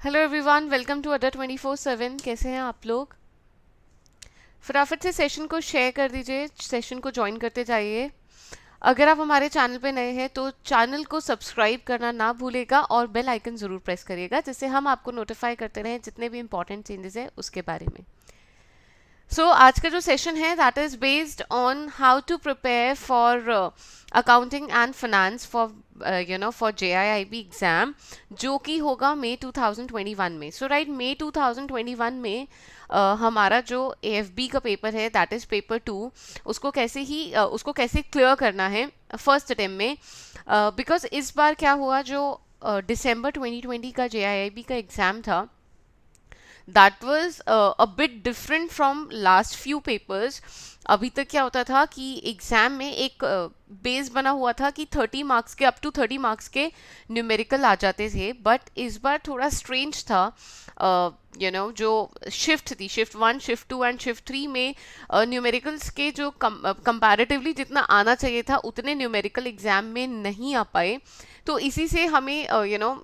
Hello everyone, welcome to अड्डा 24/7। कैसे हैं आप लोग? फटाफट से सेशन को शेयर कर दीजिए, सेशन को ज्वाइन करते जाइए। अगर आप हमारे चैनल पे नए हैं तो चैनल को सब्सक्राइब करना ना भूलेगा और बेल आइकन ज़रूर प्रेस करिएगा, जिससे हम आपको नोटिफाई करते रहें जितने भी इंपॉर्टेंट चेंजेस हैं उसके बारे में। आज का जो सेशन है that is based on how to prepare for accounting and finance for for JIIB exam, जो कि होगा मई 2021 में। मई 2021 में हमारा जो AFB का पेपर है दैट इज पेपर 2, उसको कैसे क्लियर करना है फर्स्ट अटेम्प्ट में। बिकॉज इस बार क्या हुआ, जो दिसंबर 2020 का JIIB का एग्जाम था, that was a bit different from last few papers। अभी तक क्या होता था कि एग्जाम में एक बेस बना हुआ था कि 30 मार्क्स के, अप टू 30 मार्क्स के न्यूमेरिकल आ जाते थे। बट इस बार थोड़ा स्ट्रेंज था। जो शिफ्ट थी, शिफ्ट 1, शिफ्ट 2 एंड शिफ्ट 3 में न्यूमेरिकल्स के जो कंपैरेटिवली जितना आना चाहिए था उतने न्यूमेरिकल एग्जाम में नहीं आ पाए। तो इसी से हमें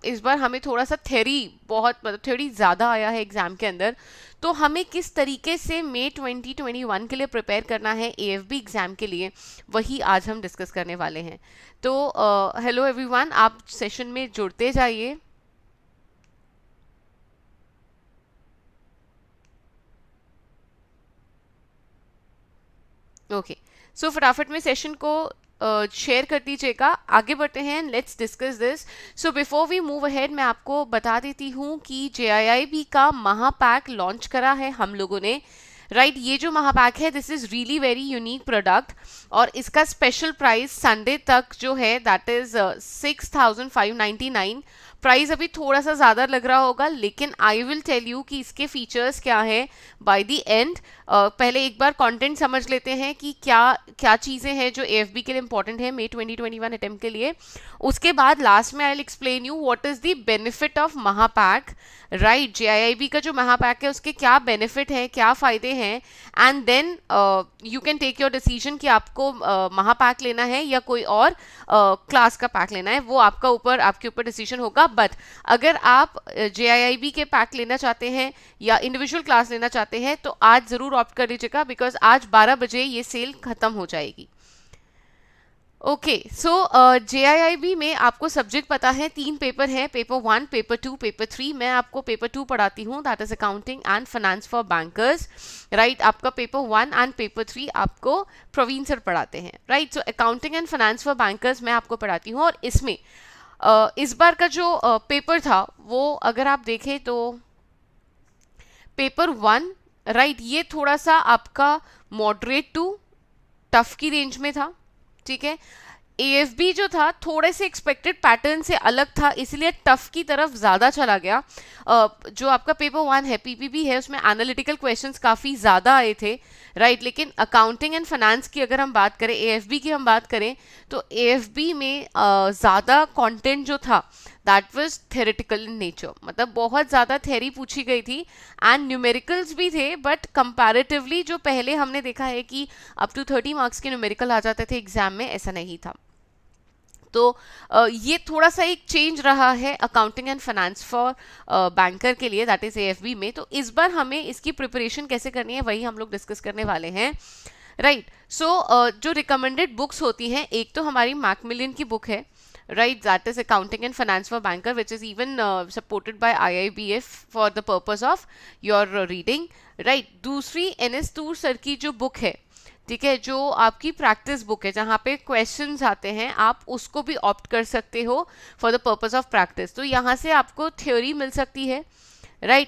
इस बार हमें थोड़ा सा थ्योरी, बहुत मतलब थ्योरी ज़्यादा आया है एग्जाम के अंदर। तो हमें किस तरीके से मई 2021 के लिए प्रिपेयर करना है AFB एग्जाम के लिए, वही आज हम डिस्कस करने वाले हैं। तो हेलो एवरीवन, आप सेशन में जुड़ते जाइए। ओके, सो फटाफट में सेशन को शेयर कर दीजिएगा। आगे बढ़ते हैं, let's discuss this. So before we move ahead, मैं आपको बता देती हूँ कि JIIB का महापैक लॉन्च करा है हम लोगों ने। ये जो महापैक है, this is really very unique product, और इसका स्पेशल प्राइस संडे तक जो है दैट इज 6599। प्राइस अभी थोड़ा सा ज़्यादा लग रहा होगा, लेकिन आई विल टेल यू कि इसके फीचर्स क्या है बाय द एंड। पहले एक बार कंटेंट समझ लेते हैं कि क्या क्या चीज़ें हैं जो AFB के लिए इंपॉर्टेंट है मई 2021 अटेम्प्ट के लिए। उसके बाद लास्ट में I will explain you what is the benefit of Mahapack. JIIB का जो महापैक है उसके क्या बेनिफिट है, क्या फ़ायदे हैं, and then you can take your decision कि आपको महापैक लेना है या कोई और क्लास का पैक लेना है। वो आपके ऊपर डिसीजन होगा। बट अगर आप JIIB के पैक लेना चाहते हैं या इंडिविजुअल क्लास लेना चाहते हैं तो आज ज़रूर ऑप्ट कर लीजिएगा, बिकॉज आज 12 बजे ये सेल ख़त्म हो जाएगी। ओके, सो JIIB में आपको सब्जेक्ट पता है, 3 पेपर हैं, पेपर 1, पेपर 2, पेपर 3। मैं आपको पेपर 2 पढ़ाती हूँ, that is accounting and finance for bankers. आपका पेपर 1 एंड पेपर 3 आपको प्रवीण सर पढ़ाते हैं। So accounting and finance for bankers मैं आपको पढ़ाती हूँ। और इसमें इस बार का जो पेपर था वो अगर आप देखें तो पेपर 1, ये थोड़ा सा आपका मॉडरेट टू टफ की रेंज में था। ठीक है, AFB जो था थोड़े से एक्सपेक्टेड पैटर्न से अलग था, इसलिए टफ की तरफ ज़्यादा चला गया। जो आपका पेपर 1 है, PPB है, उसमें एनालिटिकल क्वेश्चंस काफ़ी ज़्यादा आए थे। लेकिन अकाउंटिंग एंड फाइनेंस की अगर हम बात करें, AFB की हम बात करें, तो AFB में ज़्यादा कंटेंट जो था that was theoretical in nature, मतलब बहुत ज़्यादा थ्योरी पूछी गई थी एंड न्यूमेरिकल्स भी थे। बट कंपैरेटिवली जो पहले हमने देखा है कि अप टू 30 मार्क्स के न्यूमेरिकल आ जाते थे एग्जाम में, ऐसा नहीं था। तो ये थोड़ा सा एक चेंज रहा है accounting and finance for banker के लिए, दैट इज AFB में। तो इस बार हमें इसकी प्रिपरेशन कैसे करनी है वही हम लोग डिस्कस करने वाले हैं। जो रिकमेंडेड बुक्स होती हैं, एक तो हमारी मैकमिलियन की बुक है, that is accounting and finance for banker, which is even supported by IIBF for the purpose of your reading। दूसरी NS तूर सर की जो बुक है, ठीक है, जो आपकी प्रैक्टिस बुक है जहाँ पे क्वेश्चंस आते हैं, आप उसको भी ऑप्ट कर सकते हो for the purpose of practice. तो यहाँ से आपको थ्योरी मिल सकती है,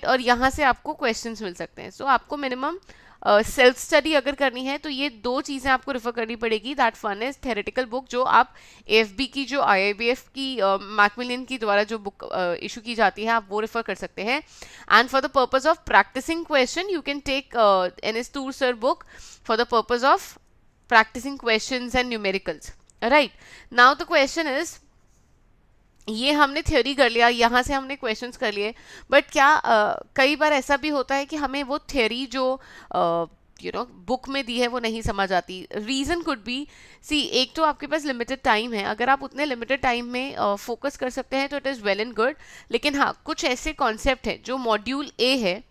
और यहाँ से आपको क्वेश्चंस मिल सकते हैं। आपको मिनिमम सेल्फ स्टडी अगर करनी है तो ये 2 चीज़ें आपको रेफर करनी पड़ेगी। That one is theoretical book, जो आप AFB की, जो IIBF की मैकमिलियन की द्वारा जो बुक इशू की जाती है, आप वो रेफर कर सकते हैं। And for the purpose of practising question you can take NS Toor sir book for the purpose of practising questions and numericals. Now the question is, ये हमने थ्योरी कर लिया, यहाँ से हमने क्वेश्चंस कर लिए, बट क्या कई बार ऐसा भी होता है कि हमें वो थ्योरी जो बुक में दी है वो नहीं समझ आती. रीज़न कुड बी, सी एक तो आपके पास लिमिटेड टाइम है, अगर आप उतने लिमिटेड टाइम में फोकस कर सकते हैं तो it is well and good. लेकिन हाँ, कुछ ऐसे कॉन्सेप्ट हैं जो मॉड्यूल ए है,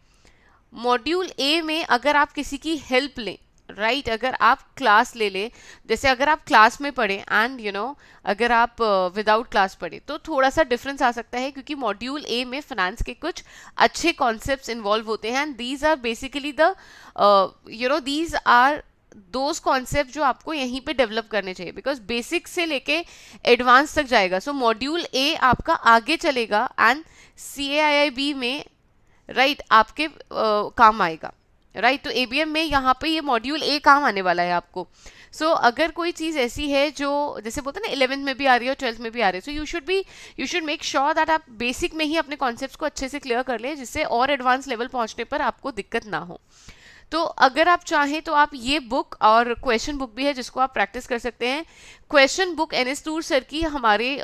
मॉड्यूल ए में अगर आप किसी की हेल्प लें, राइट, अगर आप क्लास ले लें, जैसे अगर आप क्लास में पढ़ें एंड अगर आप विदाउट क्लास पढ़ें तो थोड़ा सा डिफरेंस आ सकता है, क्योंकि मॉड्यूल ए में फाइनेंस के कुछ अच्छे कॉन्सेप्ट्स इन्वॉल्व होते हैं and these are basically the these are those concept जो आपको यहीं पे डेवलप करने चाहिए, बिकॉज बेसिक से लेके एडवांस तक जाएगा. सो मॉड्यूल ए आपका आगे चलेगा एंड CAIIB में राइट आपके काम आएगा, राइट. तो ABM में यहाँ पे ये मॉड्यूल ए काम आने वाला है आपको. सो अगर कोई चीज़ ऐसी है जो जैसे बोलते हैं ना 11th में भी आ रही है और 12th में भी आ रही है, so you should make sure that आप बेसिक में ही अपने कॉन्सेप्ट्स को अच्छे से क्लियर कर लें, जिससे और एडवांस लेवल पहुंचने पर आपको दिक्कत ना हो. तो अगर आप चाहें तो आप ये बुक और क्वेश्चन बुक भी है जिसको आप प्रैक्टिस कर सकते हैं. Question book NS tour sir की हमारे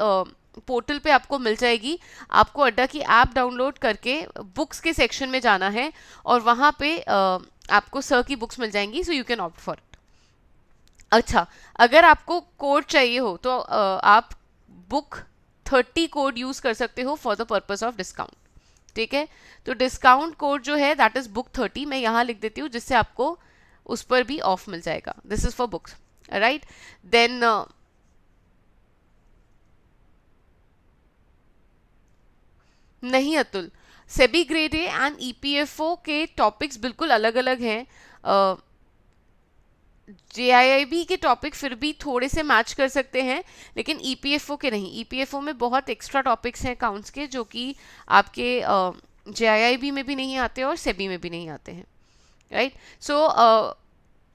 पोर्टल पे आपको मिल जाएगी. आपको अड्डा की ऐप डाउनलोड करके बुक्स के सेक्शन में जाना है और वहाँ पे आपको सर की बुक्स मिल जाएंगी, so you can opt for it. अच्छा, अगर आपको कोड चाहिए हो तो आप बुक 30 कोड यूज कर सकते हो for the purpose of discount. ठीक है, तो डिस्काउंट कोड जो है दैट इज बुक 30, मैं यहाँ लिख देती हूँ जिससे आपको उस पर भी ऑफ मिल जाएगा. This is for books, right. Then नहीं Atul, SEBI grade A and EPFO के टॉपिक्स बिल्कुल अलग अलग हैं. JIIB के टॉपिक फिर भी थोड़े से मैच कर सकते हैं, लेकिन EPFO के नहीं. EPFO में बहुत एक्स्ट्रा टॉपिक्स हैं अकाउंट्स के जो कि आपके JIIB में भी नहीं आते और सेबी में भी नहीं आते हैं, राइट. सो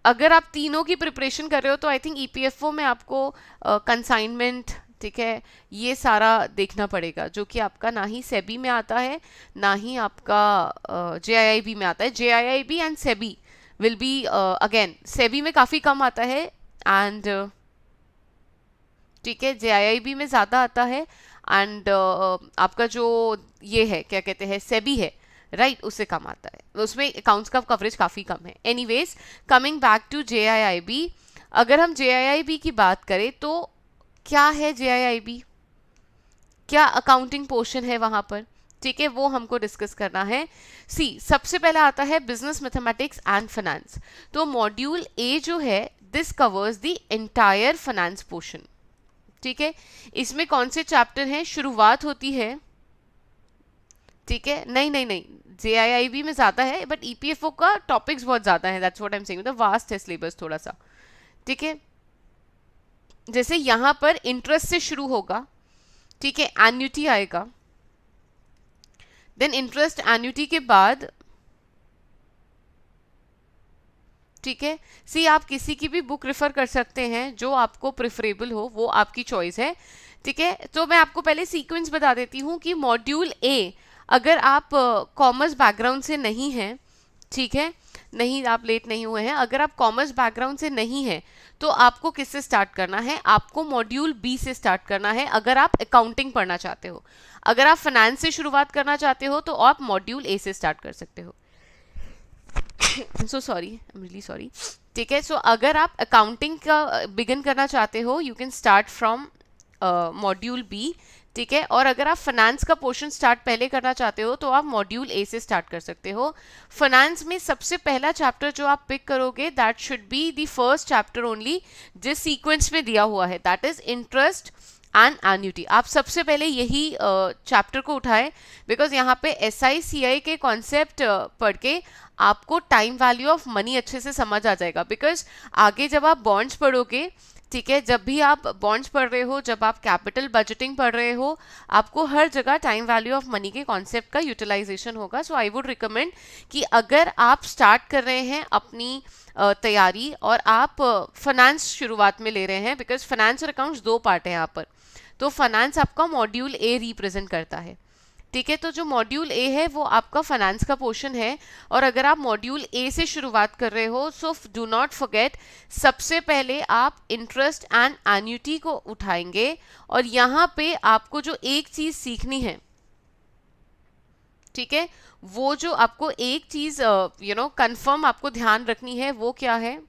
अगर आप तीनों की प्रिपरेशन कर रहे हो तो आई थिंक EPFO में आपको कंसाइनमेंट, ठीक है, ये सारा देखना पड़ेगा, जो कि आपका ना ही सेबी में आता है ना ही आपका JIIB में आता है. JIIB and SEBI will be again, SEBI में काफ़ी कम आता है एंड ठीक है, JIIB में ज़्यादा आता है एंड आपका जो ये है क्या कहते हैं सेबी है, राइट, उससे कम आता है. उसमें अकाउंट्स का कवरेज काफ़ी कम है. Anyways, coming back to JIIB, अगर हम JIIB की बात करें तो क्या है JIIB, क्या अकाउंटिंग पोर्शन है वहां पर, ठीक है, वो हमको डिस्कस करना है. सबसे पहला आता है बिजनेस मैथमेटिक्स एंड फाइनेंस. तो मॉड्यूल ए जो है this covers the entire finance portion. ठीक है, इसमें कौन से चैप्टर हैं, शुरुआत होती है, ठीक है, नहीं JIIB में ज्यादा है बट EPFO का टॉपिक्स बहुत ज्यादा है, that's what I am saying, मतलब वास्ट है सिलेबस थोड़ा सा. ठीक है, जैसे यहां पर इंटरेस्ट से शुरू होगा, ठीक है, एन्युटी आएगा, देन इंटरेस्ट एन्युटी के बाद, ठीक है, आप किसी की भी बुक रेफर कर सकते हैं जो आपको प्रेफरेबल हो, वो आपकी चॉइस है. ठीक है, तो मैं आपको पहले सीक्वेंस बता देती हूँ कि मॉड्यूल ए, अगर आप कॉमर्स बैकग्राउंड से नहीं हैं, ठीक है, नहीं आप लेट नहीं हुए हैं, अगर आप कॉमर्स बैकग्राउंड से नहीं है तो आपको किससे स्टार्ट करना है, आपको मॉड्यूल बी से स्टार्ट करना है अगर आप अकाउंटिंग पढ़ना चाहते हो. अगर आप फाइनेंस से शुरुआत करना चाहते हो तो आप मॉड्यूल ए से स्टार्ट कर सकते हो. So sorry, I am really sorry. ठीक है, सो अगर आप अकाउंटिंग का बिगिन करना चाहते हो you can start from module B. ठीक है, और अगर आप फाइनेंस का पोर्शन स्टार्ट पहले करना चाहते हो तो आप मॉड्यूल ए से स्टार्ट कर सकते हो. फाइनेंस में सबसे पहला चैप्टर जो आप पिक करोगे that should be the first chapter only, जिस सीक्वेंस में दिया हुआ है, that is interest and annuity. आप सबसे पहले यही चैप्टर को उठाएं, बिकॉज यहाँ पे SICI के कॉन्सेप्ट पढ़ के आपको टाइम वैल्यू ऑफ मनी अच्छे से समझ आ जाएगा. बिकॉज आगे जब आप बॉन्ड्स पढ़ोगे, ठीक है, जब भी आप बॉन्ड्स पढ़ रहे हो, जब आप कैपिटल बजटिंग पढ़ रहे हो, आपको हर जगह टाइम वैल्यू ऑफ मनी के कॉन्सेप्ट का यूटिलाइजेशन होगा. सो आई वुड रिकमेंड कि अगर आप स्टार्ट कर रहे हैं अपनी तैयारी और आप फाइनेंस शुरुआत में ले रहे हैं, बिकॉज फाइनेंस और अकाउंट्स दो पार्ट है यहाँ पर, तो फाइनेंस आपका मॉड्यूल ए रिप्रेजेंट करता है. ठीक है, तो जो मॉड्यूल ए है वो आपका फाइनेंस का पोर्शन है. और अगर आप मॉड्यूल ए से शुरुआत कर रहे हो सो डू नॉट फॉरगेट, सबसे पहले आप इंटरेस्ट एंड एन्युटी को उठाएंगे. और यहाँ पे आपको जो एक चीज सीखनी है, ठीक है, वो जो आपको एक चीज कंफर्म आपको ध्यान रखनी है वो क्या है,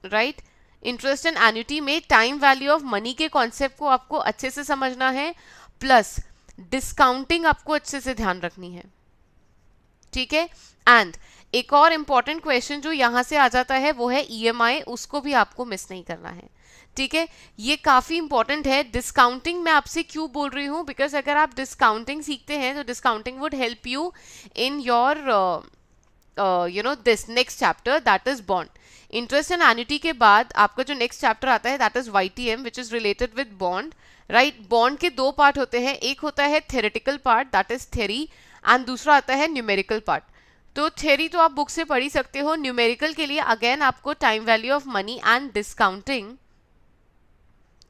राइट? इंटरेस्ट एंड एन्युटी में टाइम वैल्यू ऑफ मनी के कॉन्सेप्ट को आपको अच्छे से समझना है, प्लस डिस्काउंटिंग आपको अच्छे से ध्यान रखनी है, ठीक है? एंड एक और इम्पॉर्टेंट क्वेश्चन जो यहां से आ जाता है वो है ईएमआई, उसको भी आपको मिस नहीं करना है, ठीक है? ये काफी इंपॉर्टेंट है। डिस्काउंटिंग मैं आपसे क्यों बोल रही हूँ, बिकॉज अगर आप डिस्काउंटिंग सीखते हैं तो discounting would help you in your this next chapter, that is bond. Interest and annuity के बाद आपका जो नेक्स्ट चैप्टर आता है that is YTM, which is related with bond, right? Bond के दो पार्ट होते हैं, एक होता है theoretical part that is theory, and दूसरा आता है न्यूमेरिकल पार्ट। तो थ्योरी तो आप बुक से पढ़ ही सकते हो, न्यूमेरिकल के लिए अगेन आपको time value of money and discounting,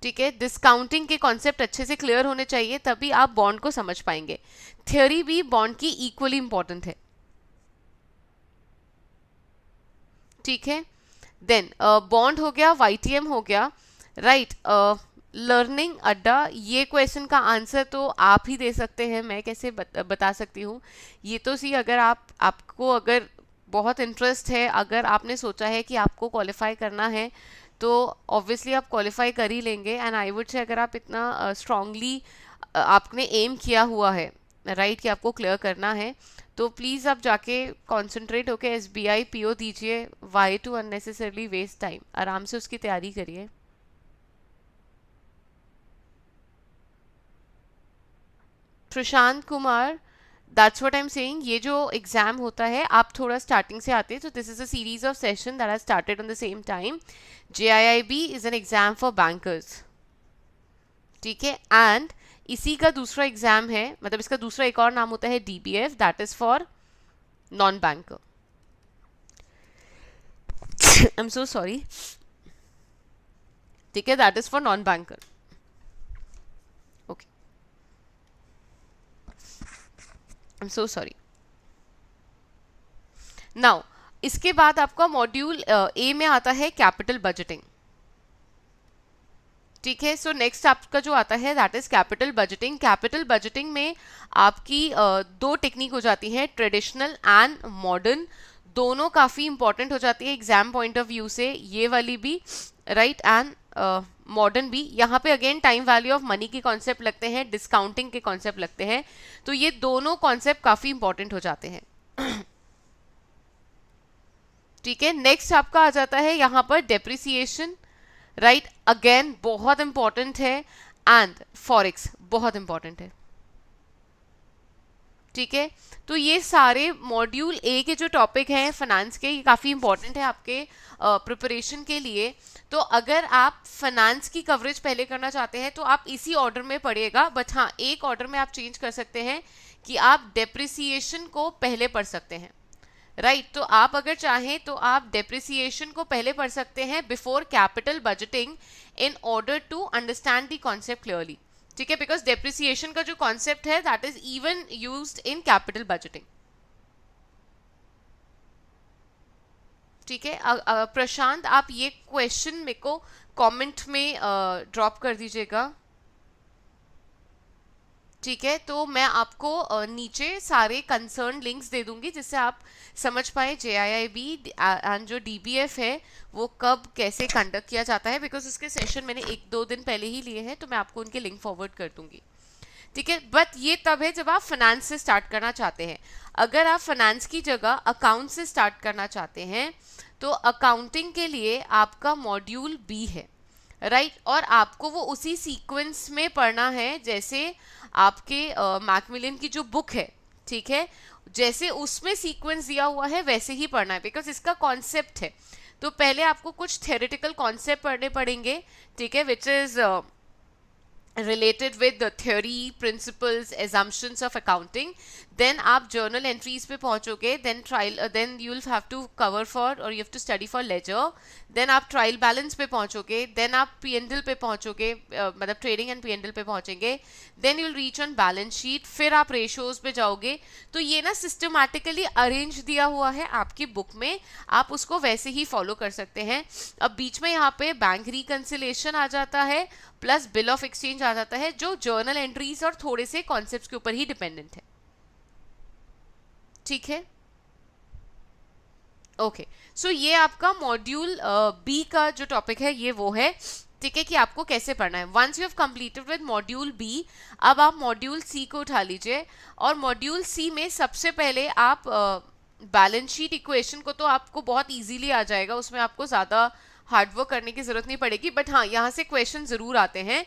ठीक है, डिस्काउंटिंग के कॉन्सेप्ट अच्छे से क्लियर होने चाहिए, तभी आप बॉन्ड को समझ पाएंगे। थ्योरी भी बॉन्ड की इक्वली इंपॉर्टेंट है, ठीक है? देन बॉन्ड हो गया, वाईटीएम हो गया, राइट? लर्निंग अड्डा, ये क्वेश्चन का आंसर तो आप ही दे सकते हैं, मैं कैसे बता सकती हूँ? ये तो सी अगर आपको अगर बहुत इंटरेस्ट है, अगर आपने सोचा है कि आपको क्वालिफाई करना है तो ऑब्वियसली आप क्वालिफाई कर ही लेंगे। एंड आई वुड से अगर आप इतना स्ट्रांगली आपने एम किया हुआ है, राइट, कि आपको क्लियर करना है, तो प्लीज़ आप जाके कॉन्सेंट्रेट होके एसबीआई पीओ दीजिए, why to unnecessarily waste time, आराम से उसकी तैयारी करिए। Prashant Kumar, that's what I am saying, ये जो एग्जाम होता है आप थोड़ा स्टार्टिंग से आते हैं, तो this is a series of session that has started on the same time. JAIIB is an exam for bankers, ठीक है? एंड इसी का दूसरा एग्जाम है, मतलब इसका दूसरा एक और नाम होता है DBF, that is for non banker. I am so sorry, ठीक है, that is for non banker. Okay, I am so sorry. Now इसके बाद आपका मॉड्यूल ए में आता है कैपिटल बजटिंग, ठीक है? सो नेक्स्ट आपका जो आता है that is capital budgeting. Capital budgeting में आपकी दो टेक्निक हो जाती है, ट्रेडिशनल एंड मॉडर्न, दोनों काफी इंपॉर्टेंट हो जाती है एग्जाम पॉइंट ऑफ व्यू से, ये वाली भी, राइट, एंड मॉडर्न भी। यहाँ पे again time value of money के कॉन्सेप्ट लगते हैं, डिस्काउंटिंग के कॉन्सेप्ट लगते हैं, तो ये दोनों कॉन्सेप्ट काफी इंपॉर्टेंट हो जाते हैं, ठीक है? नेक्स्ट आपका आ जाता है यहाँ पर डेप्रिसिएशन, राइट, अगेन बहुत इंपॉर्टेंट है, एंड फॉरेक्स बहुत इंपॉर्टेंट है, ठीक है? तो ये सारे मॉड्यूल ए के जो टॉपिक हैं फाइनेंस के, ये काफ़ी इंपॉर्टेंट है आपके प्रिपरेशन के लिए। तो अगर आप फाइनेंस की कवरेज पहले करना चाहते हैं तो आप इसी ऑर्डर में पढ़िएगा, बट हाँ, एक ऑर्डर में आप चेंज कर सकते हैं कि आप डेप्रिसिएशन को पहले पढ़ सकते हैं, राइट? तो आप अगर चाहें तो आप डेप्रिसिएशन को पहले पढ़ सकते हैं before capital budgeting, in order to understand the concept clearly, ठीक है? बिकॉज डेप्रिसिएशन का जो कॉन्सेप्ट है that is even used in capital budgeting, ठीक है? प्रशांत, आप ये क्वेश्चन मेरे को कमेंट में ड्रॉप कर दीजिएगा, ठीक है? तो मैं आपको नीचे सारे कंसर्न लिंक्स दे दूंगी जिससे आप समझ पाए जेआईआईबी एंड जो डीबीएफ है वो कब कैसे कंडक्ट किया जाता है, बिकॉज उसके सेशन मैंने 1-2 दिन पहले ही लिए हैं, तो मैं आपको उनके लिंक फॉरवर्ड कर दूंगी, ठीक है? बट ये तब है जब आप फाइनेंस से स्टार्ट करना चाहते हैं। अगर आप फाइनेंस की जगह अकाउंट से स्टार्ट करना चाहते हैं तो अकाउंटिंग के लिए आपका मॉड्यूल बी है, राइट? और आपको वो उसी सीक्वेंस में पढ़ना है जैसे आपके मैकमिलियन की जो बुक है, ठीक है? जैसे उसमें सीक्वेंस दिया हुआ है वैसे ही पढ़ना है, बिकॉज इसका कॉन्सेप्ट है। तो पहले आपको कुछ थ्योरेटिकल कॉन्सेप्ट पढ़ने पड़ेंगे, ठीक है, which is related with the theory, principles, assumptions of accounting. Then आप journal entries पे पहुंचोगे, then then you'll have to cover for or you have to study for ledger. Then आप trial balance पे पहुंचोगे, then आप P&L पे पहुंचोगे, मतलब trading and P&L पे पहुंचेंगे, then you'll reach on balance sheet, फिर आप ratios पे जाओगे। तो ये ना systematically arrange दिया हुआ है आपकी बुक में, आप उसको वैसे ही फॉलो कर सकते हैं। अब बीच में यहाँ पे बैंक रिकंसिलेशन आ जाता है, प्लस बिल ऑफ एक्सचेंज आ जाता है, जो जर्नल एंट्रीज और थोड़े से कॉन्सेप्ट्स के ऊपर ही डिपेंडेंट है, ठीक है, ओके। सो ये आपका मॉड्यूल बी का जो टॉपिक है ये वो है, ठीक है, कि आपको कैसे पढ़ना है। Once you have completed with module B, अब आप मॉड्यूल सी को उठा लीजिए, और मॉड्यूल सी में सबसे पहले आप बैलेंस शीट इक्वेशन को तो आपको बहुत इजीली आ जाएगा, उसमें आपको ज़्यादा हार्डवर्क करने की जरूरत नहीं पड़ेगी, बट हाँ यहाँ से क्वेश्चन जरूर आते हैं।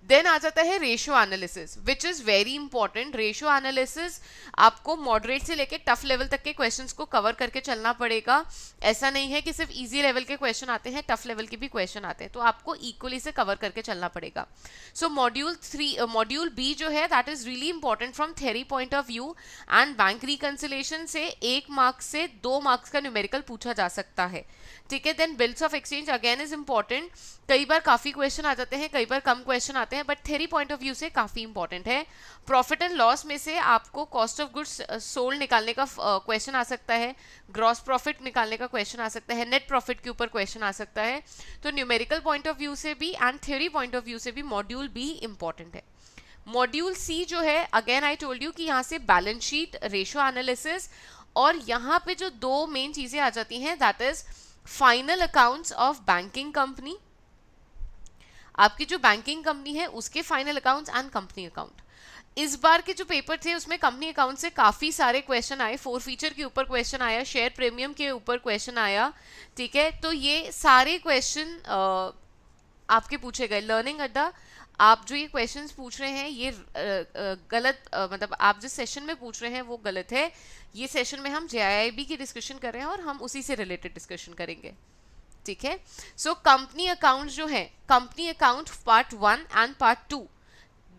देन आ जाता है ratio analysis, which is very important. Ratio analysis आपको मॉडरेट से लेके टफ लेवल तक के क्वेश्चंस को कवर करके चलना पड़ेगा। ऐसा नहीं है कि सिर्फ इजी लेवल के क्वेश्चन आते हैं, टफ लेवल के भी क्वेश्चन आते हैं, तो आपको इक्वली से कवर करके चलना पड़ेगा। सो मॉड्यूल बी जो है that is really important from theory point of view, and bank reconciliation से 1 मार्क्स से 2 मार्क्स का न्यूमेरिकल पूछा जा सकता है, ठीक है। Then bills of exchange again is important, कई बार काफी क्वेश्चन आ जाते हैं, कई बार कम क्वेश्चन आते हैं, but theory point of view से काफी इंपॉर्टेंट है। प्रॉफिट एंड लॉस में से आपको कॉस्ट ऑफ गुड्स सोल्ड निकालने का क्वेश्चन आ सकता है, ग्रॉस प्रॉफिट निकालने का क्वेश्चन आ सकता है, नेट प्रॉफिट के ऊपर क्वेश्चन आ सकता है। तो न्यूमेरिकल पॉइंट ऑफ व्यू से भी and theory point of view से भी मॉड्यूल बी इंपॉर्टेंट है। मॉड्यूल सी जो है, अगेन आई टोल्ड यू कि यहाँ से बैलेंस शीट, रेशियो एनालिसिस, और यहाँ पे जो 2 मेन चीजें आ जाती हैं that is final accounts of banking company, आपकी जो बैंकिंग कंपनी है उसके final accounts and company account. इस बार के जो पेपर थे उसमें कंपनी अकाउंट से काफी सारे क्वेश्चन आए, 4 फीचर के ऊपर क्वेश्चन आया, शेयर प्रीमियम के ऊपर क्वेश्चन आया, ठीक है। तो ये सारे क्वेश्चन आपके पूछे गए। लर्निंग अड्डा, आप जो ये क्वेश्चंस पूछ रहे हैं ये गलत, मतलब आप जिस सेशन में पूछ रहे हैं वो गलत है। ये सेशन में हम JIIB की डिस्कशन कर रहे हैं और हम उसी से रिलेटेड डिस्कशन करेंगे, ठीक है। सो कंपनी अकाउंट जो है, company account part 1 and part 2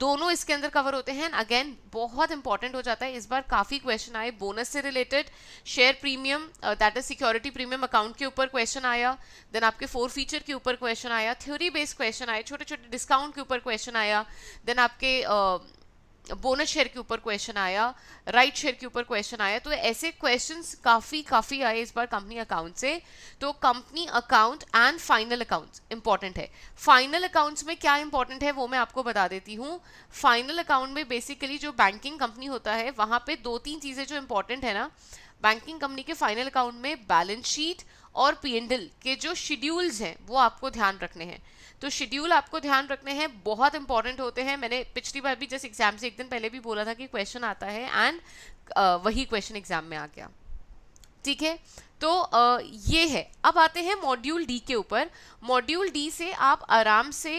दोनों इसके अंदर कवर होते हैं। अगेन बहुत इंपॉर्टेंट हो जाता है, इस बार काफी क्वेश्चन आए बोनस से related, share premium that is security premium account के ऊपर क्वेश्चन आया, देन आपके 4 फीचर के ऊपर क्वेश्चन आया, थ्योरी बेस्ड क्वेश्चन आए, छोटे छोटे डिस्काउंट के ऊपर क्वेश्चन आया, देन आपके बोनस शेयर के ऊपर क्वेश्चन आया, राइट शेयर के ऊपर क्वेश्चन आया। तो ऐसे क्वेश्चंस काफी आए इस बार कंपनी अकाउंट से। तो company account and final accounts important है। फाइनल अकाउंट्स में क्या इंपॉर्टेंट है वो मैं आपको बता देती हूँ। फाइनल अकाउंट में बेसिकली जो बैंकिंग कंपनी होता है वहां पे 2-3 चीजें जो इंपॉर्टेंट है ना, बैंकिंग कंपनी के फाइनल अकाउंट में बैलेंस शीट और P&L के जो शेड्यूल्स हैं वो आपको ध्यान रखने हैं। तो शेड्यूल आपको ध्यान रखने हैं, बहुत इंपॉर्टेंट होते हैं। मैंने पिछली बार भी जैसे एग्जाम से 1 दिन पहले भी बोला था कि क्वेश्चन आता है, एंड वही क्वेश्चन एग्जाम में आ गया, ठीक है। तो ये है। अब आते हैं मॉड्यूल डी के ऊपर। मॉड्यूल डी से आप आराम से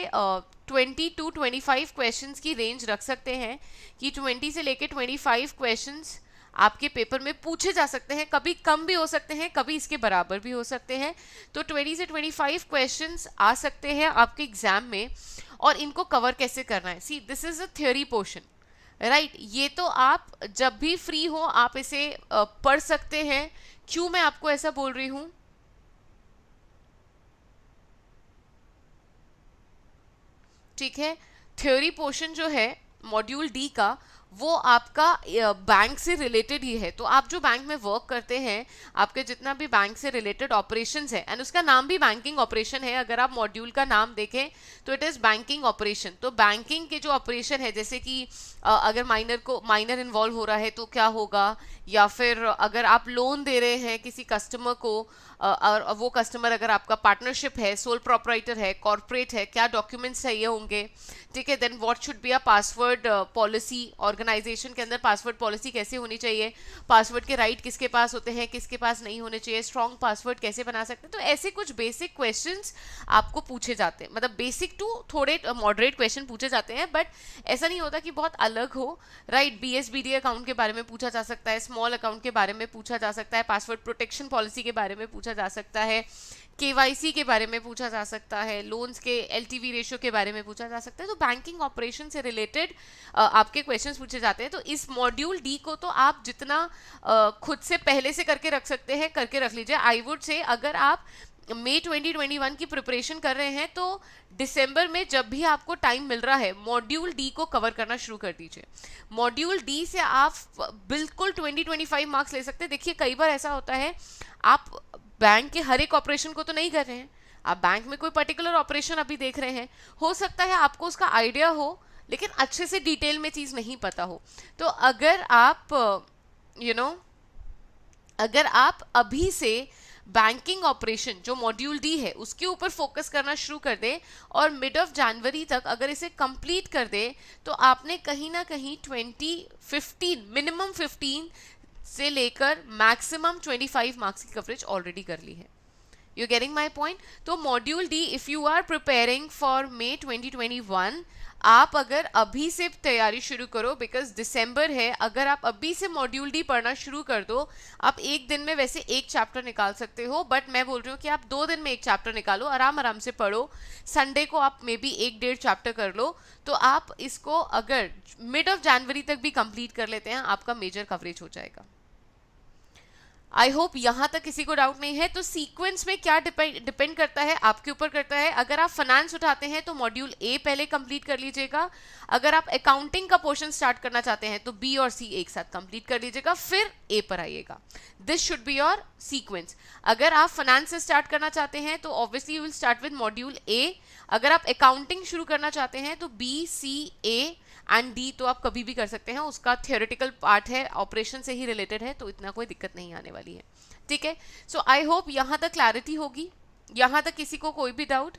20 to 25 क्वेश्चंस की रेंज रख सकते हैं, कि 20 से लेके 25 क्वेश्चंस आपके पेपर में पूछे जा सकते हैं। कभी कम भी हो सकते हैं, कभी इसके बराबर भी हो सकते हैं। तो 20 से 25 क्वेश्चंस आ सकते हैं आपके एग्जाम में, और इनको कवर कैसे करना है। See this is a theory portion, right. ये तो आप जब भी फ्री हो आप इसे पढ़ सकते हैं। क्यों मैं आपको ऐसा बोल रही हूं, ठीक है। थ्योरी पोर्शन जो है मॉड्यूल डी का वो आपका बैंक से रिलेटेड ही है। तो आप जो बैंक में वर्क करते हैं, आपके जितना भी बैंक से रिलेटेड ऑपरेशंस है, एंड उसका नाम भी बैंकिंग ऑपरेशन है। अगर आप मॉड्यूल का नाम देखें तो इट इज बैंकिंग ऑपरेशन। तो बैंकिंग के जो ऑपरेशन है, जैसे कि अगर माइनर इन्वॉल्व हो रहा है तो क्या होगा, या फिर अगर आप लोन दे रहे हैं किसी कस्टमर को, और वो कस्टमर अगर आपका पार्टनरशिप है, सोल प्रोपराइटर है, कॉर्पोरेट है, क्या डॉक्यूमेंट्स चाहिए होंगे, ठीक है। Then what should be a password policy, organisation के अंदर पासवर्ड पॉलिसी कैसे होनी चाहिए, पासवर्ड के राइट किसके पास होते हैं, किसके पास नहीं होने चाहिए, स्ट्रॉन्ग पासवर्ड कैसे बना सकते हैं। तो ऐसे कुछ बेसिक क्वेश्चंस आपको पूछे जाते हैं, मतलब बेसिक टू थोड़े मॉडरेट क्वेश्चन पूछे जाते हैं, बट ऐसा नहीं होता कि बहुत अलग हो, राइट। BSBD अकाउंट के बारे में पूछा जा सकता है, स्मॉल अकाउंट के बारे में पूछा जा सकता है, पासवर्ड प्रोटेक्शन पॉलिसी के बारे में पूछा जा सकता है, KYC के बारे में पूछा जा सकता है, लोन्स के LTV रेशियो के बारे में पूछा जा सकता है। तो बैंकिंग ऑपरेशन से रिलेटेड आपके क्वेश्चंस पूछे जाते हैं। तो इस मॉड्यूल डी को तो आप जितना खुद से पहले से करके रख सकते हैं करके रख लीजिए। आई वुड से अगर आप मई 2021 की प्रिपरेशन कर रहे हैं तो दिसंबर में जब भी आपको टाइम मिल रहा है मॉड्यूल डी को कवर करना शुरू कर दीजिए। मॉड्यूल डी से आप बिल्कुल 20-25 मार्क्स ले सकते हैं। देखिए कई बार ऐसा होता है आप बैंक के हर एक ऑपरेशन को तो नहीं कर रहे हैं, आप बैंक में कोई पर्टिकुलर ऑपरेशन अभी देख रहे हैं, हो सकता है आपको उसका आइडिया हो लेकिन अच्छे से डिटेल में चीज़ नहीं पता हो। तो अगर आप अगर आप अभी से बैंकिंग ऑपरेशन जो मॉड्यूल डी है उसके ऊपर फोकस करना शुरू कर दे और मिड ऑफ जनवरी तक अगर इसे कंप्लीट कर दे तो आपने कहीं ना कहीं 15 मिनिमम 15 से लेकर मैक्सिमम 25 मार्क्स की कवरेज ऑलरेडी कर ली है. You getting my point. तो module D if you are preparing for May 2021, आप अगर अभी से तैयारी शुरू करो बिकॉज दिसंबर है. अगर आप अभी से मॉड्यूल डी पढ़ना शुरू कर दो, आप एक दिन में वैसे एक चैप्टर निकाल सकते हो, बट मैं बोल रही हूँ कि आप 2 दिन में एक चैप्टर निकालो, आराम आराम से पढ़ो. संडे को आप मे बी 1-1.5 चैप्टर कर लो, तो आप इसको अगर मिड ऑफ जनवरी तक भी कंप्लीट कर लेते हैं, आपका मेजर कवरेज हो जाएगा. आई होप यहां तक किसी को डाउट नहीं है. तो सीक्वेंस में क्या डिपेंड करता है, आपके ऊपर करता है. अगर आप फाइनेंस उठाते हैं तो मॉड्यूल ए पहले कंप्लीट कर लीजिएगा. अगर आप अकाउंटिंग का पोर्शन स्टार्ट करना चाहते हैं तो बी और सी एक साथ कंप्लीट कर लीजिएगा, फिर ए पर आइएगा. This should be your sequence. अगर आप फाइनेंस से स्टार्ट करना चाहते हैं तो obviously you will start with module A. अगर आप अकाउंटिंग शुरू करना चाहते हैं तो B, C, A and D तो आप कभी भी कर सकते हैं. उसका थियोरेटिकल पार्ट है, ऑपरेशन से ही रिलेटेड है, तो इतना कोई दिक्कत नहीं आने वाली है. ठीक है. सो आई होप यहां तक क्लैरिटी होगी. यहां तक किसी को कोई भी डाउट?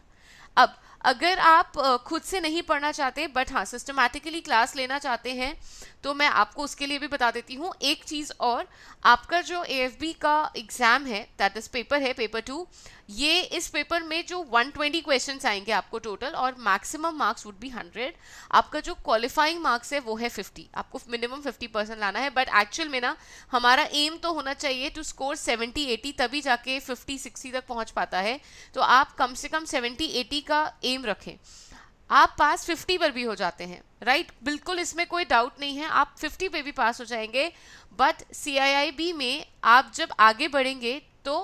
अब अगर आप खुद से नहीं पढ़ना चाहते बट हाँ सिस्टमैटिकली क्लास लेना चाहते हैं तो मैं आपको उसके लिए भी बता देती हूँ एक चीज़ और. आपका जो AFB का एग्जाम है दैट इज पेपर है, पेपर 2, ये इस पेपर में जो 120 क्वेश्चंस आएंगे आपको टोटल और मैक्सिमम मार्क्स वुड बी 100. आपका जो क्वालिफाइंग मार्क्स है वो है 50. आपको मिनिमम 50% लाना है, बट एक्चुअल में ना हमारा एम तो होना चाहिए टू स्कोर 70-80, तभी जाके 50-60 तक पहुंच पाता है. तो आप कम से कम 70-80 का एम रखें. आप पास 50 पर भी हो जाते हैं, राइट? बिल्कुल इसमें कोई डाउट नहीं है, आप 50 पे भी पास हो जाएंगे. बट CIIB में आप जब आगे बढ़ेंगे तो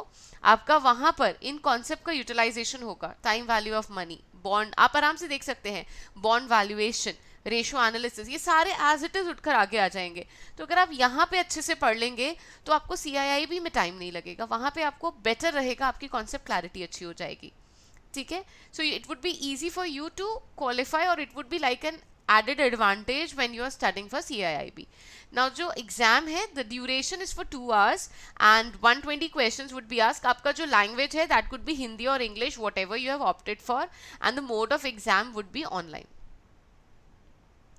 आपका वहां पर इन कॉन्सेप्ट का यूटिलाइजेशन होगा. Time value of money, bond, आप आराम से देख सकते हैं, बॉन्ड वैल्यूएशन, रेशियो एनालिसिस, ये सारे एज इट इज उठकर आगे आ जाएंगे. तो अगर आप यहाँ पे अच्छे से पढ़ लेंगे तो आपको CIIB में टाइम नहीं लगेगा, वहां पे आपको बेटर रहेगा, आपकी कॉन्सेप्ट क्लैरिटी अच्छी हो जाएगी. ठीक है. So it would be easy for you to qualify और it would be like an added advantage when you are studying for CIIB. Now जो exam है the duration is for 2 hours and 120 questions would be asked. आपका जो language है that could be Hindi or English, whatever you have opted for, and the mode of exam would be online.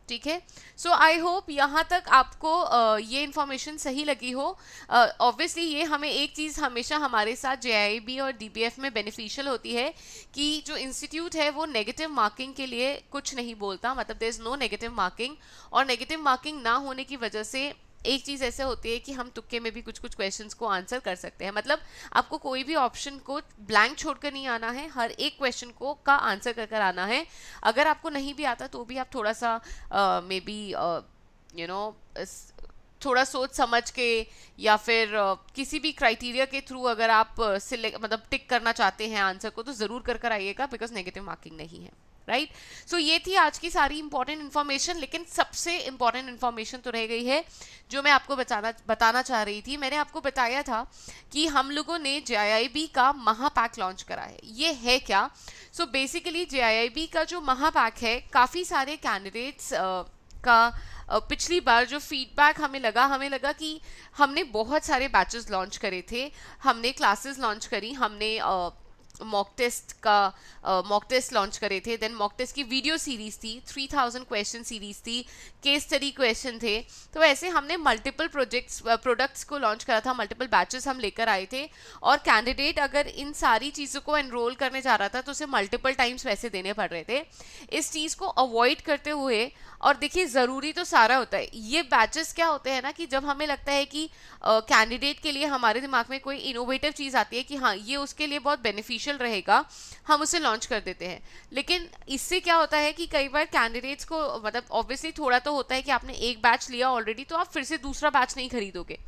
ठीक है. सो I hope यहाँ तक आपको ये information सही लगी हो. ऑब्वियसली ये हमें एक चीज़ हमेशा हमारे साथ JIIB और DBF में बेनिफिशियल होती है कि जो इंस्टीट्यूट है वो नेगेटिव मार्किंग के लिए कुछ नहीं बोलता, मतलब there is no negative marking. और नेगेटिव मार्किंग ना होने की वजह से एक चीज़ ऐसे होती है कि हम तुक्के में भी कुछ कुछ क्वेश्चंस को आंसर कर सकते हैं. मतलब आपको कोई भी ऑप्शन को ब्लैंक छोड़कर नहीं आना है, हर एक क्वेश्चन को का आंसर कर कर आना है. अगर आपको नहीं भी आता तो भी आप थोड़ा सा मे बी यू नो थोड़ा सोच समझ के या फिर किसी भी क्राइटेरिया के थ्रू अगर आप सिलेक्ट मतलब टिक करना चाहते हैं आंसर को तो ज़रूर कर कर आइएगा, बिकॉज नेगेटिव मार्किंग नहीं है. राइट. सो ये थी आज की सारी इंपॉर्टेंट इन्फॉर्मेशन, लेकिन सबसे इंपॉर्टेंट इन्फॉर्मेशन तो रह गई है जो मैं आपको बताना चाह रही थी. मैंने आपको बताया था कि हम लोगों ने JIIB का महापैक लॉन्च करा है. ये है क्या? सो बेसिकली JIIB का जो महापैक है, काफ़ी सारे कैंडिडेट्स का पिछली बार जो फीडबैक हमें लगा कि हमने बहुत सारे बैचेस लॉन्च करे थे, हमने क्लासेस लॉन्च करी, हमने मॉक टेस्ट लॉन्च करे थे, देन मॉक टेस्ट की वीडियो सीरीज थी, 3000 क्वेश्चन सीरीज थी, केस स्टडी क्वेश्चन थे. तो ऐसे हमने मल्टीपल प्रोडक्ट्स को लॉन्च करा था, मल्टीपल बैचेस हम लेकर आए थे. और कैंडिडेट अगर इन सारी चीज़ों को एनरोल करने जा रहा था तो उसे मल्टीपल टाइम्स पैसे देने पड़ रहे थे. इस चीज़ को अवॉइड करते हुए, और देखिए ज़रूरी तो सारा होता है, ये बैचेस क्या होते हैं ना कि जब हमें लगता है कि कैंडिडेट के लिए हमारे दिमाग में कोई इनोवेटिव चीज़ आती है कि हाँ ये उसके लिए बहुत बेनिफिशियल रहेगा, हम उसे लॉन्च कर देते हैं. लेकिन इससे क्या होता है कि कई बार कैंडिडेट्स को मतलब ऑब्वियसली थोड़ा तो होता है कि आपने एक बैच लिया ऑलरेडी तो आप फिर से दूसरा बैच नहीं खरीदोगे.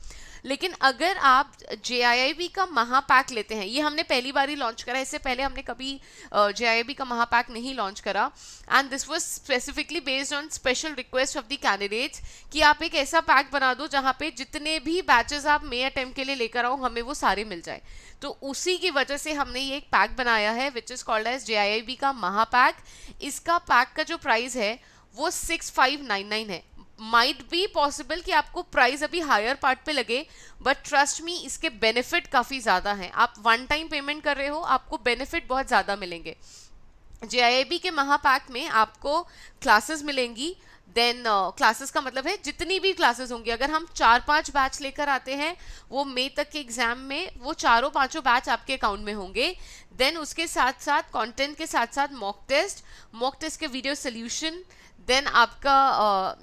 लेकिन अगर आप JIIB का महापैक लेते हैं, ये हमने पहली बार ही लॉन्च करा, इससे पहले हमने कभी JIIB का महापैक नहीं लॉन्च करा. And this was specifically based on special request of the candidates कि आप एक ऐसा पैक बना दो जहाँ पे जितने भी बैचेस आप मे अटेम्प्ट के लिए लेकर आओ हमें वो सारे मिल जाए. तो उसी की वजह से हमने ये एक पैक बनाया है which is called as JIIB का महापैक. इसका पैक का जो प्राइस है वो 6599 है. माइट बी पॉसिबल कि आपको प्राइस अभी हायर पार्ट पे लगे, बट ट्रस्ट मी इसके बेनिफिट काफ़ी ज़्यादा हैं। आप वन टाइम पेमेंट कर रहे हो, आपको बेनिफिट बहुत ज़्यादा मिलेंगे। JIIB के महापैक में आपको क्लासेस मिलेंगी। देन क्लासेस का मतलब है जितनी भी क्लासेस होंगी, अगर हम 4-5 बैच लेकर आते हैं वो मई तक के एग्जाम में वो चारों पांचों बैच आपके अकाउंट में होंगे। देन उसके साथ साथ कंटेंट के साथ साथ मॉक टेस्ट के वीडियो सोल्यूशन, देन आपका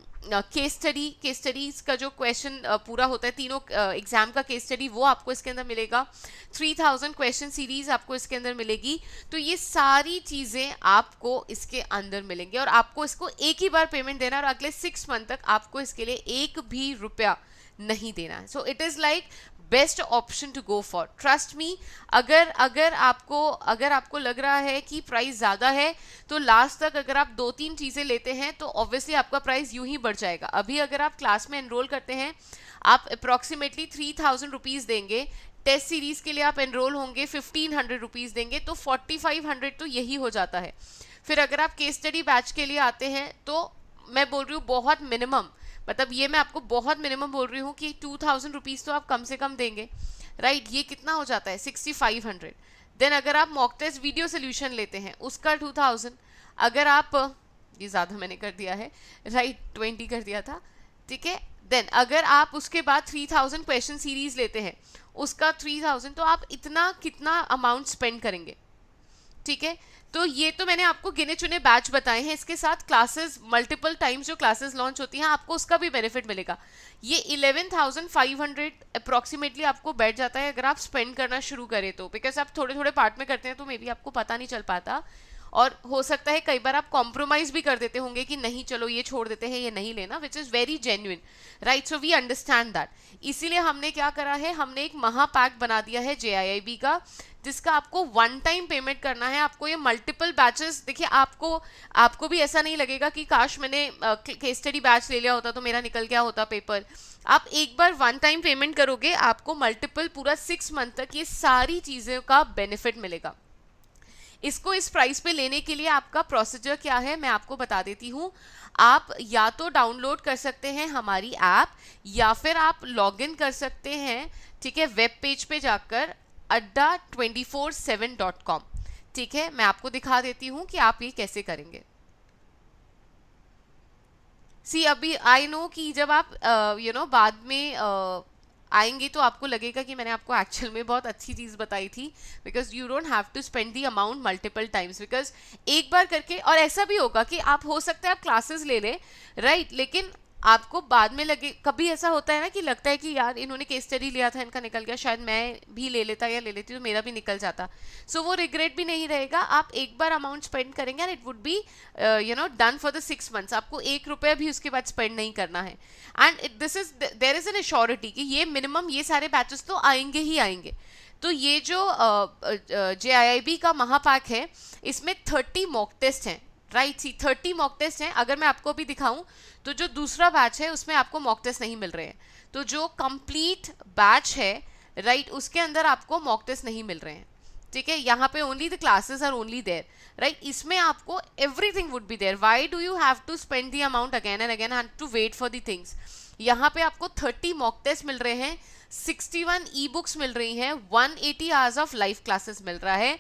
केस स्टडीज का जो क्वेश्चन पूरा होता है, तीनों एग्जाम का केस स्टडी वो आपको इसके अंदर मिलेगा। 3000 क्वेश्चन सीरीज आपको इसके अंदर मिलेगी। तो ये सारी चीज़ें आपको इसके अंदर मिलेंगी और आपको इसको एक ही बार पेमेंट देना और अगले 6 मंथ तक आपको इसके लिए एक भी रुपया नहीं देना है। So it is like best option to go for, trust me. अगर आपको लग रहा है कि प्राइस ज़्यादा है तो लास्ट तक अगर आप 2-3 चीज़ें लेते हैं तो ऑब्वियसली आपका प्राइस यूं ही बढ़ जाएगा। अभी अगर आप क्लास में एनरोल करते हैं आप अप्रॉक्सीमेटली 3000 रुपीज़ देंगे, टेस्ट सीरीज़ के लिए आप एनरोल होंगे 1500 रुपीज़ देंगे, तो 4500 तो यही हो जाता है। फिर अगर आप केस स्टडी बैच के लिए आते हैं तो मैं बोल रही हूँ बहुत मिनिमम, मतलब ये मैं आपको बहुत मिनिमम बोल रही हूँ कि 2000 रुपीज़ तो आप कम से कम देंगे, राइट। ये कितना हो जाता है 6500। देन अगर आप मॉक टेस्ट वीडियो सोल्यूशन लेते हैं उसका 2000, अगर आप ये ज़्यादा मैंने कर दिया है, राइट 20 कर दिया था, ठीक है। देन अगर आप उसके बाद 3000 क्वेश्चन सीरीज लेते हैं उसका 3000, तो आप इतना कितना अमाउंट स्पेंड करेंगे, ठीक है। तो ये तो मैंने आपको गिने चुने बैच बताए हैं, इसके साथ क्लासेस मल्टीपल टाइम्स जो क्लासेस लॉन्च होती हैं आपको उसका भी बेनिफिट मिलेगा। ये 11,500 अप्रॉक्सीमेटली आपको बैठ जाता है अगर आप स्पेंड करना शुरू करें तो, बिकॉज आप थोड़े थोड़े पार्ट में करते हैं तो मे बी आपको पता नहीं चल पाता, और हो सकता है कई बार आप कॉम्प्रोमाइज भी कर देते होंगे कि नहीं चलो ये छोड़ देते हैं, ये नहीं लेना, which is very genuine, right. So we understand that. इसीलिए हमने क्या करा है, हमने एक महापैक बना दिया है JIIB का, जिसका आपको वन टाइम पेमेंट करना है। आपको ये मल्टीपल बैचेस, देखिए आपको भी ऐसा नहीं लगेगा कि काश मैंने केस स्टडी बैच ले लिया होता तो मेरा निकल गया होता पेपर। आप एक बार वन टाइम पेमेंट करोगे, आपको मल्टीपल पूरा 6 मंथ तक ये सारी चीज़ों का बेनिफिट मिलेगा। इसको इस प्राइस पे लेने के लिए आपका प्रोसीजर क्या है मैं आपको बता देती हूँ। आप या तो डाउनलोड कर सकते हैं हमारी ऐप, या फिर आप लॉगिन कर सकते हैं, ठीक है, वेब पेज पे जाकर adda247.com, ठीक है। मैं आपको दिखा देती हूँ कि आप ये कैसे करेंगे। सी अभी आई नो कि जब आप बाद में आएंगे तो आपको लगेगा कि मैंने आपको एक्चुअल में बहुत अच्छी चीज़ बताई थी, because you don't have to spend the amount multiple times, because एक बार करके, और ऐसा भी होगा कि आप हो सकता है आप क्लासेस ले लें, राइट, लेकिन आपको बाद में लगे, कभी ऐसा होता है ना कि लगता है कि यार इन्होंने केस स्टडी लिया था, इनका निकल गया, शायद मैं भी ले लेता या ले लेती तो मेरा भी निकल जाता। सो वो रिग्रेट भी नहीं रहेगा। आप एक बार अमाउंट स्पेंड करेंगे and it would be done for the 6 months. आपको 1 रुपया भी उसके बाद स्पेंड नहीं करना है। And this is there is an assurity कि ये मिनिमम ये सारे बैचेस तो आएंगे ही आएंगे। तो ये जो JIIB का महापैक है इसमें 30 मॉक टेस्ट हैं, राइट। 30 मॉक टेस्ट हैं। अगर मैं आपको अभी दिखाऊं तो जो दूसरा बैच है उसमें आपको मॉक टेस्ट नहीं मिल रहे हैं, तो जो कंप्लीट बैच है, राइट, उसके अंदर आपको मॉक टेस्ट नहीं मिल रहे हैं, ठीक है। यहाँ पे only the classes are only there, right. इसमें आपको everything would be there. Why do you have to spend the amount again and again and to wait for the things. यहाँ पे आपको 30 मॉक टेस्ट मिल रहे हैं, 61 ई बुक्स मिल रही हैं, 180 hours of live classes मिल रहा है,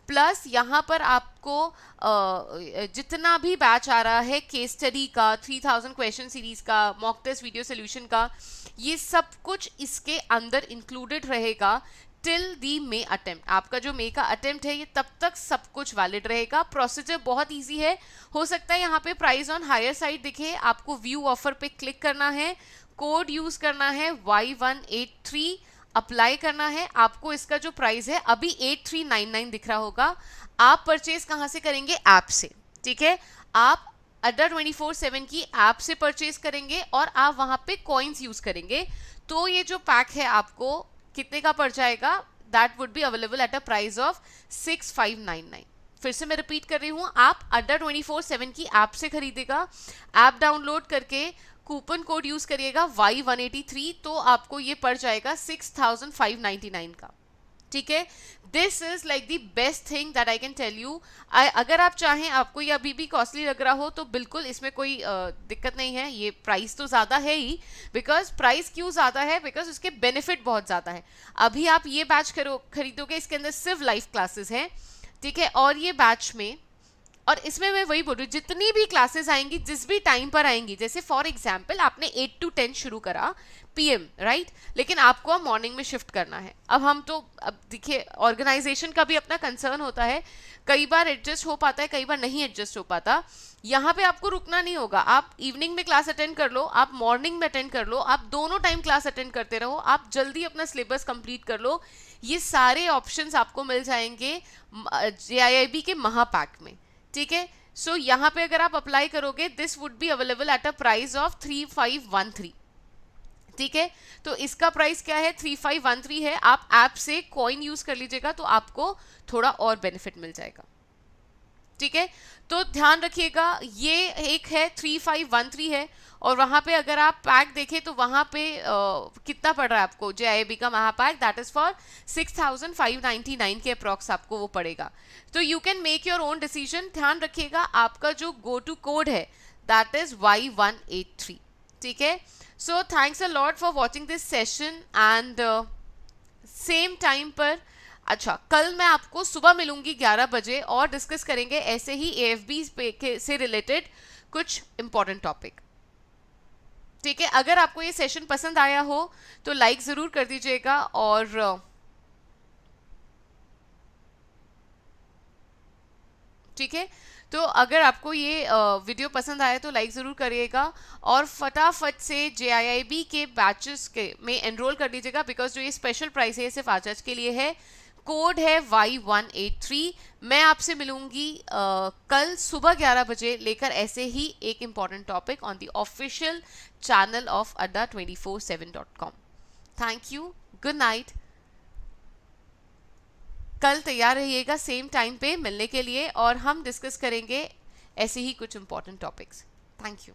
प्लस यहाँ पर आपको जितना भी बैच आ रहा है केस स्टडी का, 3000 क्वेश्चन सीरीज का, मॉक टेस्ट वीडियो सोल्यूशन का, ये सब कुछ इसके अंदर इंक्लूडेड रहेगा टिल दी मे अटेम्प्ट। आपका जो मे का अटेम्प्ट है ये तब तक सब कुछ वैलिड रहेगा। प्रोसीजर बहुत इजी है। हो सकता है यहाँ पे प्राइस ऑन हायर साइड दिखे, आपको व्यू ऑफर पे क्लिक करना है, कोड यूज करना है Y183, अप्लाई करना है। आपको इसका जो प्राइस है अभी 8399 दिख रहा होगा। आप परचेज कहाँ से करेंगे? ऐप से, ठीक है। आप adda247 की ऐप से परचेज करेंगे और आप वहाँ पे कॉइन्स यूज करेंगे, तो ये जो पैक है आपको कितने का पड़ जाएगा? That would be available at a price of 6599। फिर से मैं रिपीट कर रही हूँ, आप adda247 की ऐप से खरीदेगा, ऐप डाउनलोड करके कूपन कोड यूज करिएगा Y183, तो आपको ये पड़ जाएगा 6599 का, ठीक है, this is like the best thing that I can tell you. अगर आप चाहें, आपको ये अभी भी कॉस्टली लग रहा हो तो बिल्कुल इसमें कोई दिक्कत नहीं है। ये प्राइस तो ज़्यादा है ही, बिकॉज प्राइस क्यों ज़्यादा है, बिकॉज उसके बेनिफिट बहुत ज़्यादा है। अभी आप ये बैच खरीदोगे, इसके अंदर सिर्फ लाइव क्लासेस हैं, ठीक है, और ये बैच में, और इसमें मैं वही बोल रही हूँ, जितनी भी क्लासेस आएंगी, जिस भी टाइम पर आएंगी, जैसे फॉर एग्जाम्पल आपने 8 to 10 शुरू करा पीएम, राइट, लेकिन आपको अब मॉर्निंग में शिफ्ट करना है। अब देखिए, ऑर्गेनाइजेशन का भी अपना कंसर्न होता है, कई बार एडजस्ट हो पाता है, कई बार नहीं एडजस्ट हो पाता। यहाँ पे आपको रुकना नहीं होगा, आप इवनिंग में क्लास अटेंड कर लो, आप मॉर्निंग में अटेंड कर लो, आप दोनों टाइम क्लास अटेंड करते रहो, आप जल्दी अपना सिलेबस कंप्लीट कर लो। ये सारे ऑप्शंस आपको मिल जाएंगे JIIB के महापैक में, ठीक है। सो यहाँ पे अगर आप अप्लाई करोगे, this would be available at a price of 3513, ठीक है। तो इसका प्राइस क्या है, 3513 है। आप ऐप से कॉइन यूज कर लीजिएगा तो आपको थोड़ा और बेनिफिट मिल जाएगा, ठीक है। तो ध्यान रखिएगा, ये एक है 3513 है, और वहां पे अगर आप पैक देखें तो वहां पे कितना पड़ रहा है आपको, JIIB का महापैक, दैट इज फॉर 6599 के अप्रॉक्स आपको वो पड़ेगा। तो you can make your own decision. ध्यान रखिएगा, आपका जो गो टू कोड है दैट इज Y183, ठीक है। So thanks a lot for watching this session, and same time पर, अच्छा, कल मैं आपको सुबह मिलूंगी 11 बजे और डिस्कस करेंगे ऐसे ही AFB से रिलेटेड कुछ इंपॉर्टेंट टॉपिक, ठीक है। अगर आपको ये सेशन पसंद आया हो तो लाइक जरूर कर दीजिएगा, और ठीक है, तो अगर आपको ये वीडियो पसंद आया तो लाइक ज़रूर करिएगा, और फटाफट से JIIB के बैचेस के में एनरोल कर लीजिएगा, बिकॉज जो ये स्पेशल प्राइस है सिर्फ आज के लिए है। कोड है Y183। मैं आपसे मिलूंगी कल सुबह 11 बजे लेकर ऐसे ही एक important topic on the official channel of adda247.com। Thank you, good night. कल तैयार रहिएगा सेम टाइम पे मिलने के लिए, और हम डिस्कस करेंगे ऐसे ही कुछ इंपॉर्टेंट टॉपिक्स। Thank you.